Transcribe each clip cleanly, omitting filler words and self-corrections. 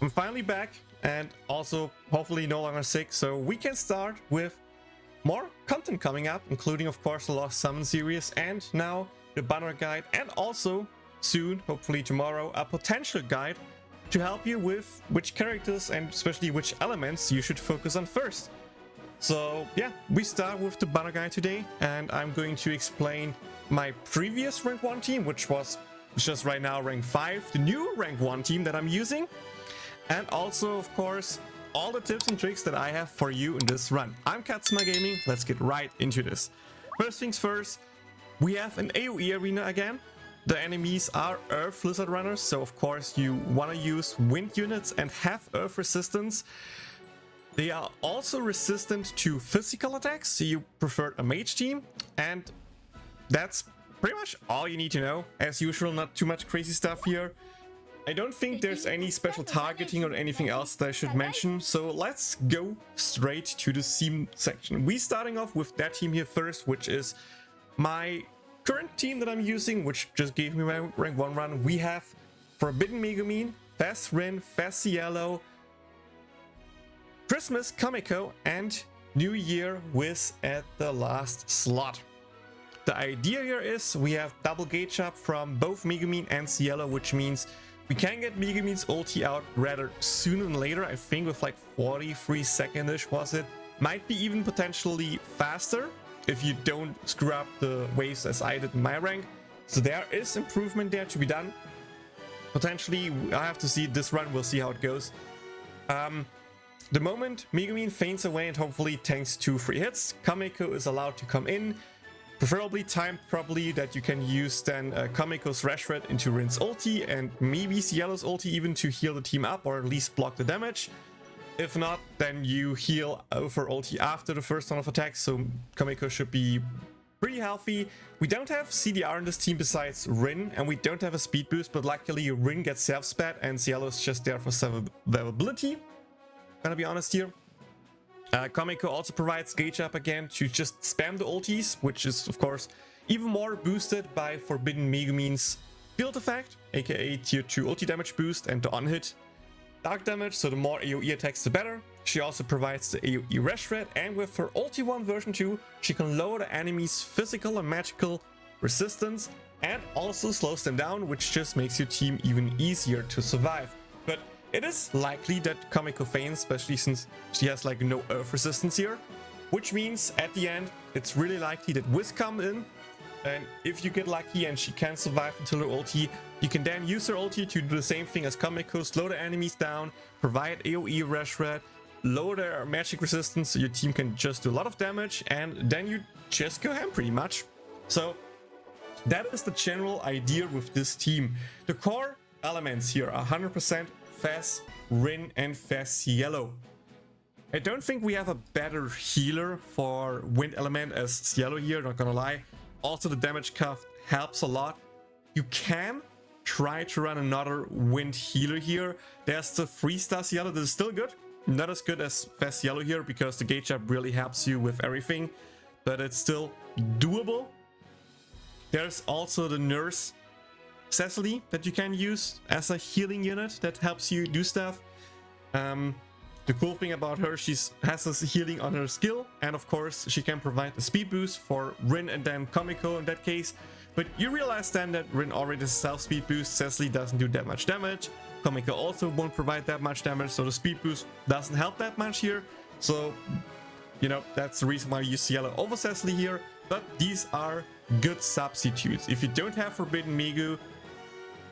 I'm finally back and also hopefully no longer sick, so we can start with more content coming up, including of course the Lost Summon series and now the banner guide, and also soon, hopefully tomorrow, a potential guide to help you with which characters and especially which elements you should focus on first. So yeah, we start with the banner guide today, and I'm going to explain my previous rank 1 team, which was just right now rank 5, the new rank 1 team that I'm using, and also of course all the tips and tricks that I have for you in this run. I'm Katsuma Gaming, let's get right into this. First things first, we have an AOE arena again. The enemies are Earth Lizard Runners, so of course you want to use wind units and have Earth resistance. They are also resistant to physical attacks, so you prefer a mage team, and that's pretty much all you need to know. As usual, not too much crazy stuff here. I don't think there's any special targeting or anything else that I should mention, so let's go straight to the team section. We starting off with that team here first, which is my current team that I'm using, which just gave me my rank 1 run. We have Forbidden Megumin, Fast Rin, Fast Yellow, Christmas Kamiko, and New Year Wiz at the last slot. The idea here is we have double gauge up from both Megumin and Cielo, which means we can get Megumin's ulti out rather sooner than later. I think with like 43 seconds-ish was it. Might be even potentially faster if you don't screw up the waves as I did in my rank. So there is improvement there to be done. Potentially, I have to see this run, we'll see how it goes. The moment Megumin faints away and hopefully tanks 2 free hits, Kamiko is allowed to come in. Preferably timed properly, that you can use then Kamiko's Rash Red into Rin's ulti and maybe Cielo's ulti even to heal the team up or at least block the damage. If not, then you heal over ulti after the first round of attacks, so Kamiko should be pretty healthy. We don't have CDR in this team besides Rin, and we don't have a speed boost, but luckily Rin gets self-spat and Cielo's just there for survivability. Gonna be honest here. Kamiko also provides gauge up again to just spam the ultis, which is of course even more boosted by Forbidden Megumin's field effect, aka tier 2 ulti damage boost and the on-hit dark damage, so the more AOE attacks the better. She also provides the AOE Rash Red, and with her ulti 1 version 2 she can lower the enemy's physical and magical resistance and also slows them down, which just makes your team even easier to survive. But it is likely that Kamiko faints, especially since she has like no earth resistance here, which means at the end it's really likely that Wiz comes in, and if you get lucky and she can survive until her ulti, you can then use her ulti to do the same thing as Kamiko, slow the enemies down, provide AOE Rash Red, lower their magic resistance so your team can just do a lot of damage, and then you just go ham pretty much. So that is the general idea with this team. The core elements here are 100% Fast Rin and Fast Cielo. I don't think we have a better healer for wind element as Cielo here, not gonna lie. Also the damage cuff helps a lot. You can try to run another wind healer here. There's the 3-star Cielo that is still good. Not as good as Fast Cielo here because the gauge up really helps you with everything, but it's still doable. There's also the nurse Cecily that you can use as a healing unit that helps you do stuff. The cool thing about her, she has a healing on her skill, and of course she can provide a speed boost for Rin and then Kamiko in that case. But you realize then that Rin already has a self-speed boost, Cecily doesn't do that much damage, Kamiko also won't provide that much damage, so the speed boost doesn't help that much here. So, you know, that's the reason why you use Cielo over Cecily here, but these are good substitutes. If you don't have Forbidden Megu,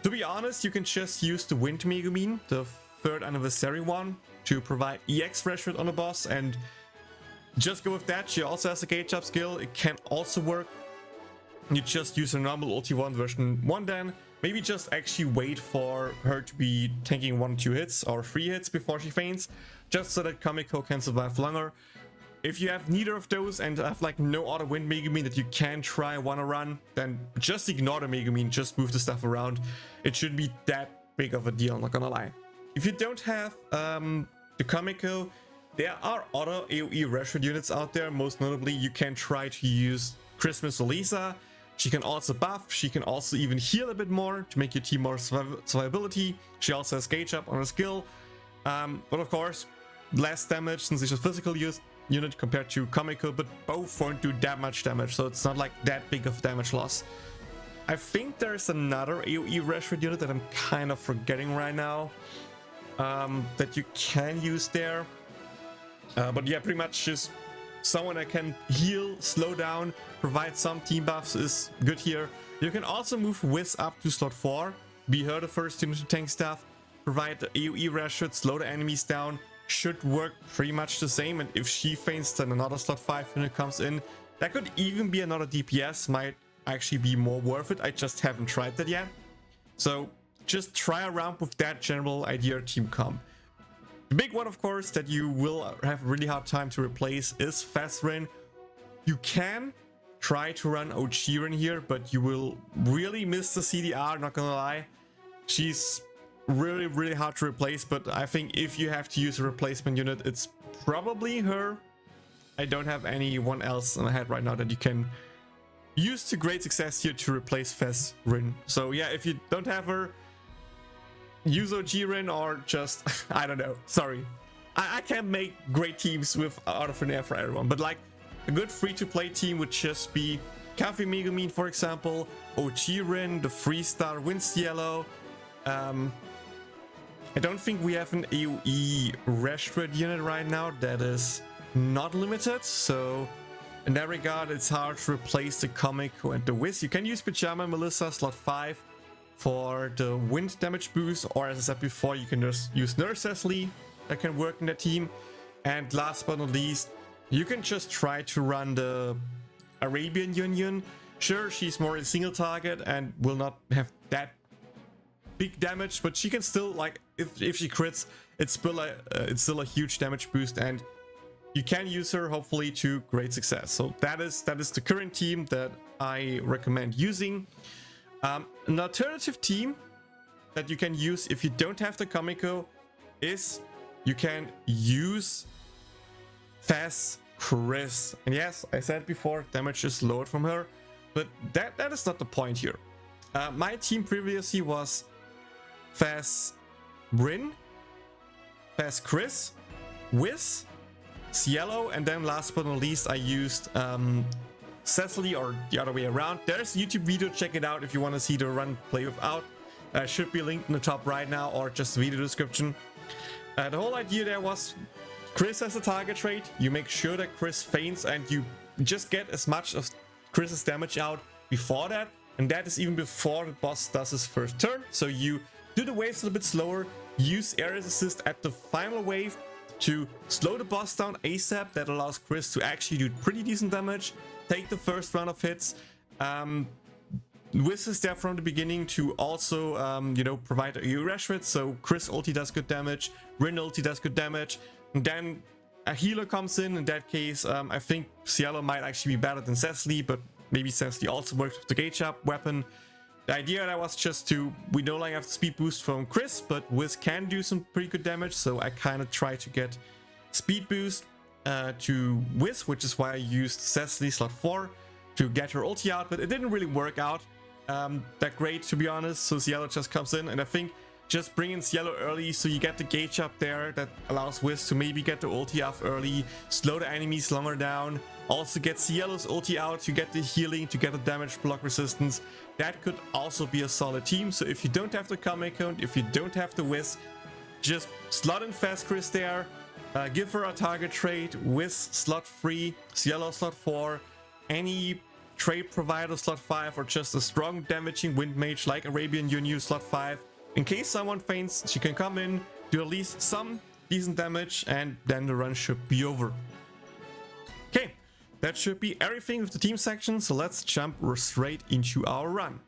to be honest, you can just use the Wind Megumin, the 3rd anniversary one, to provide EX Rash Red on the boss, and just go with that. She also has a gauge up skill, it can also work. You just use her normal ulti 1 version 1 then. Maybe just actually wait for her to be tanking 1 or 2 hits or 3 hits before she faints, just so that Kamiko can survive longer. If you have neither of those and have like no other Wind Megumin that you can try wanna run, then just ignore the Megumin, just move the stuff around. It shouldn't be that big of a deal, not gonna lie. If you don't have the Kamiko, there are other AOE Rash Red units out there. Most notably, you can try to use Christmas Elisa. She can also buff, she can also even heal a bit more to make your team more survivability. She also has gauge up on her skill. But of course, less damage since it's a physical unit compared to comical, but both won't do that much damage, so it's not like that big of damage loss. I think there's another AOE Rashford unit that I'm kind of forgetting right now that you can use there. But yeah, pretty much just someone that can heal, slow down, provide some team buffs is good here. You can also move Wiz up to slot 4, be her the first unit to tank stuff, provide the AOE Rashford, slow the enemies down, should work pretty much the same, and if she faints then another slot 5 unit comes in. That could even be another DPS, might actually be more worth it. I just haven't tried that yet. So just try around with that general idea team comp. The big one, of course, that you will have a really hard time to replace is Fazrin. You can try to run Ochirin here, but you will really miss the CDR, not gonna lie. She's really hard to replace, but I think if you have to use a replacement unit, it's probably her. I don't have anyone else in my head right now that you can use to great success here to replace Fazrin. So yeah, if you don't have her, use Ojirin or just, I don't know, sorry. I can't make great teams with Out of an Air for everyone, but like a good free-to-play team would just be Cafe Megumin, for example, Ojirin, the 3-star Winst-Yellow. I don't think we have an AOE Rashford unit right now that is not limited, so in that regard, it's hard to replace the Comico and the Wiz. You can use Pajama Melissa slot 5 for the wind damage boost, or as I said before, you can just use Nurse Cecily that can work in the team. And last but not least, you can just try to run the Arabian Union. Sure, she's more a single target and will not have that big damage, but she can still, like, if she crits, it's still a huge damage boost, and you can use her hopefully to great success. So that is the current team that I recommend using. An alternative team that you can use if you don't have the Comico is you can use Faz Chris. And yes, I said before, damage is lowered from her, but that is not the point here. My team previously was Faz Bryn, Faz Chris, Wiz, Cielo, and then last but not least I used Cecily, or the other way around. There's a YouTube video, check it out if you want to see the run play without. Should be linked in the top right now or just the video description. The whole idea there was Chris has a target trait, you make sure that Chris faints and you just get as much of Chris's damage out before that, and that is even before the boss does his first turn. So you do the waves a little bit slower, use Ares Assist at the final wave to slow the boss down ASAP. That allows Chris to actually do pretty decent damage, take the first round of hits. Wiz is there from the beginning to also, you know, provide a Rashford, so Chris ulti does good damage, Rin ulti does good damage, and then a healer comes in that case. I think Cielo might actually be better than Cecily, but maybe Cecily also works with the gauge up weapon. The idea that was just to, we no longer have the speed boost from Chris, but Wiz can do some pretty good damage, so I kind of try to get speed boost to Wiz, which is why I used Cecily slot 4 to get her ulti out, but it didn't really work out that great, to be honest. So Cielo just comes in, and I think just bring in Cielo early so you get the gauge up there that allows Wiz to maybe get the ulti off early, slow the enemies longer down, also get Cielo's ulti out to get the healing, to get the damage block resistance. That could also be a solid team. So if you don't have the Comico, if you don't have the Wiz, just slot in Fast Chris there, give her a target trait, Wiz slot 3, Cielo slot 4, any trade provider slot 5, or just a strong damaging wind mage like Arabian Union slot 5. In case someone faints, she can come in, do at least some decent damage, and then the run should be over. Okay, that should be everything with the team section, so let's jump straight into our run.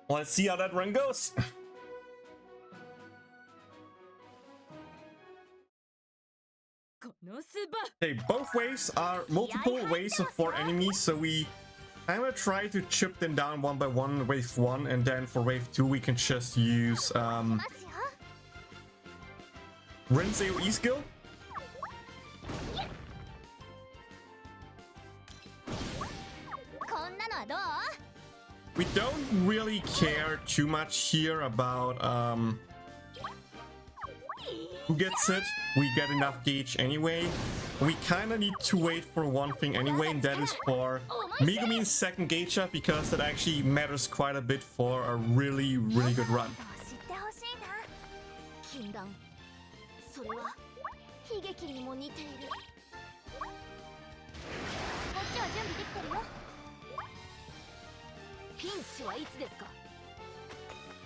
Let's see how that run goes. Okay, both waves are multiple waves of 4 enemies, so we kind of try to chip them down one by one, wave 1, and then for wave 2 we can just use Rin's AOE skill. We don't really care too much here about who gets hit, we get enough gauge anyway. We kind of need to wait for one thing anyway, and that is for Megumin's second gauge up, because that actually matters quite a bit for a really good run.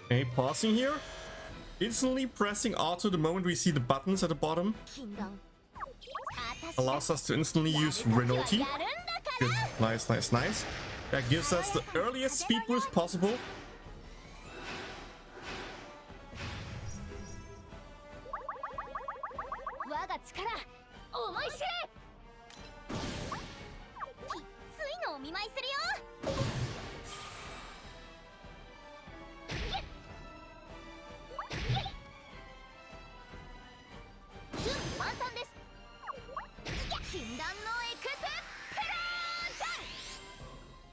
Okay, pausing here. Instantly pressing auto the moment we see the buttons at the bottom allows us to instantly use Rin ulti. Good. Nice. That gives us the earliest speed boost possible.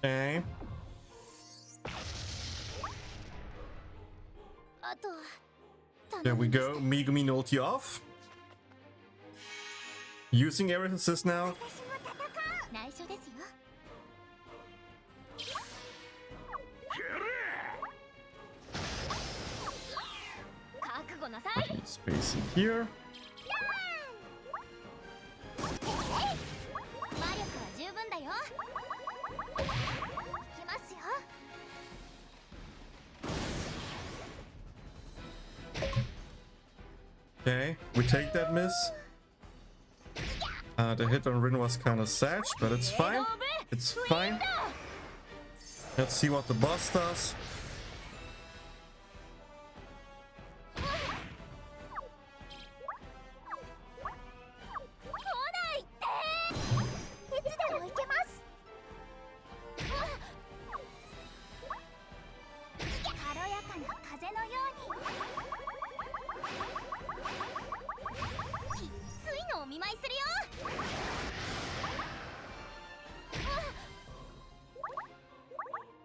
Okay. There we go. Megumin ulti off. Using area assist now. Spacing here. Okay, we take that miss. The hit on Rin was kind of sad, but it's fine. It's fine. Let's see what the boss does.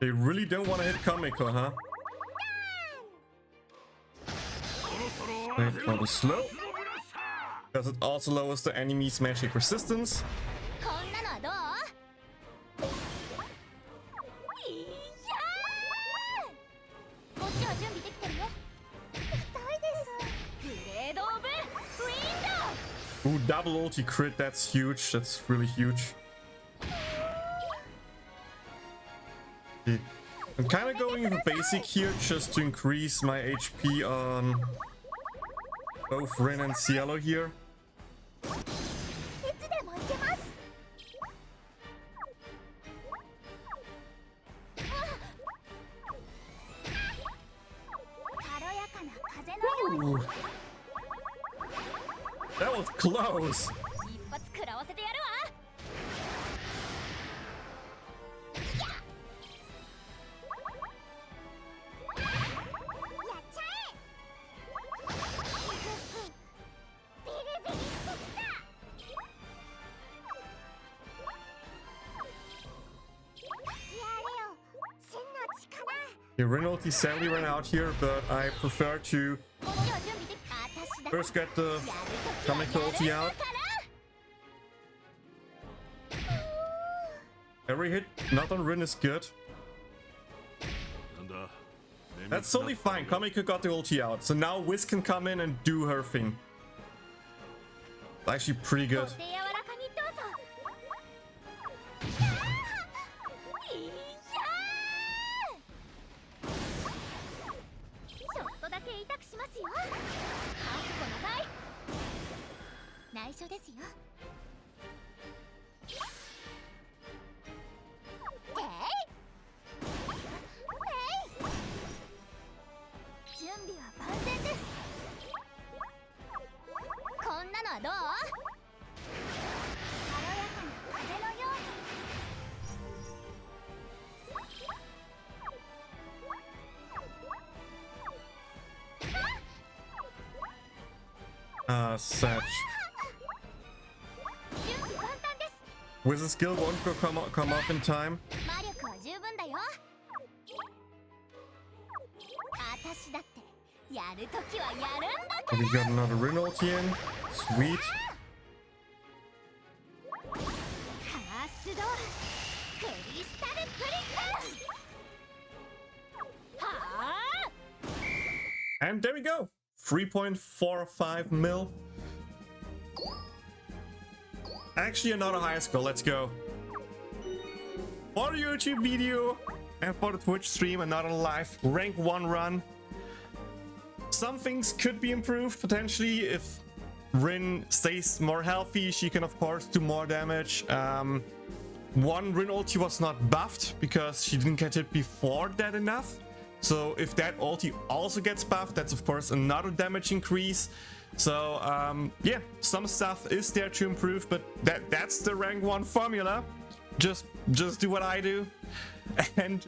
They really don't want to hit Kamiko, huh? Wait for the slow. Because it also lowers the enemy's magic resistance. Ooh, double ulti crit, that's huge. That's really huge. Okay. I'm kind of going with basic here just to increase my HP on both Rin and Cielo here. Ooh. That was close. Yeah, Rin ulti sadly ran out here, but I prefer to first get the Kamiko ulti out. Every hit not on Rin is good. That's totally fine. Kamiko got the ulti out, so now Wiz can come in and do her thing. It's actually pretty good. Such. Wizard skill won't come off in time. Oh, we got another Rin ulti in. Sweet. And there we go. 3.45 mil. Actually, another high score. Let's go. For the YouTube video and for the Twitch stream, another live rank 1 run. Some things could be improved potentially if Rin stays more healthy. She can of course do more damage. One Rin ulti was not buffed because she didn't get hit before that enough. So if that ulti also gets buffed, that's of course another damage increase. So yeah, some stuff is there to improve, but that's the rank 1 formula. Just do what I do and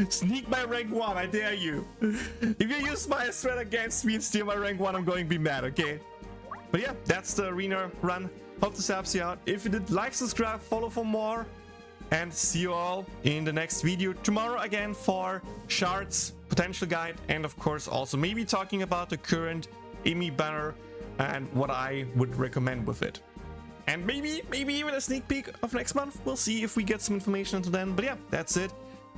sneak my rank 1, I dare you. If you use my strat against me and steal my rank 1, I'm going to be mad, okay? But yeah, that's the arena run. Hope this helps you out. If you did, like, subscribe, follow for more, and see you all in the next video tomorrow again for shards, potential guide, and of course also maybe talking about the current EMI banner and what I would recommend with it. And maybe even a sneak peek of next month. We'll see if we get some information until then. But yeah, that's it.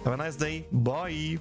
Have a nice day. Bye.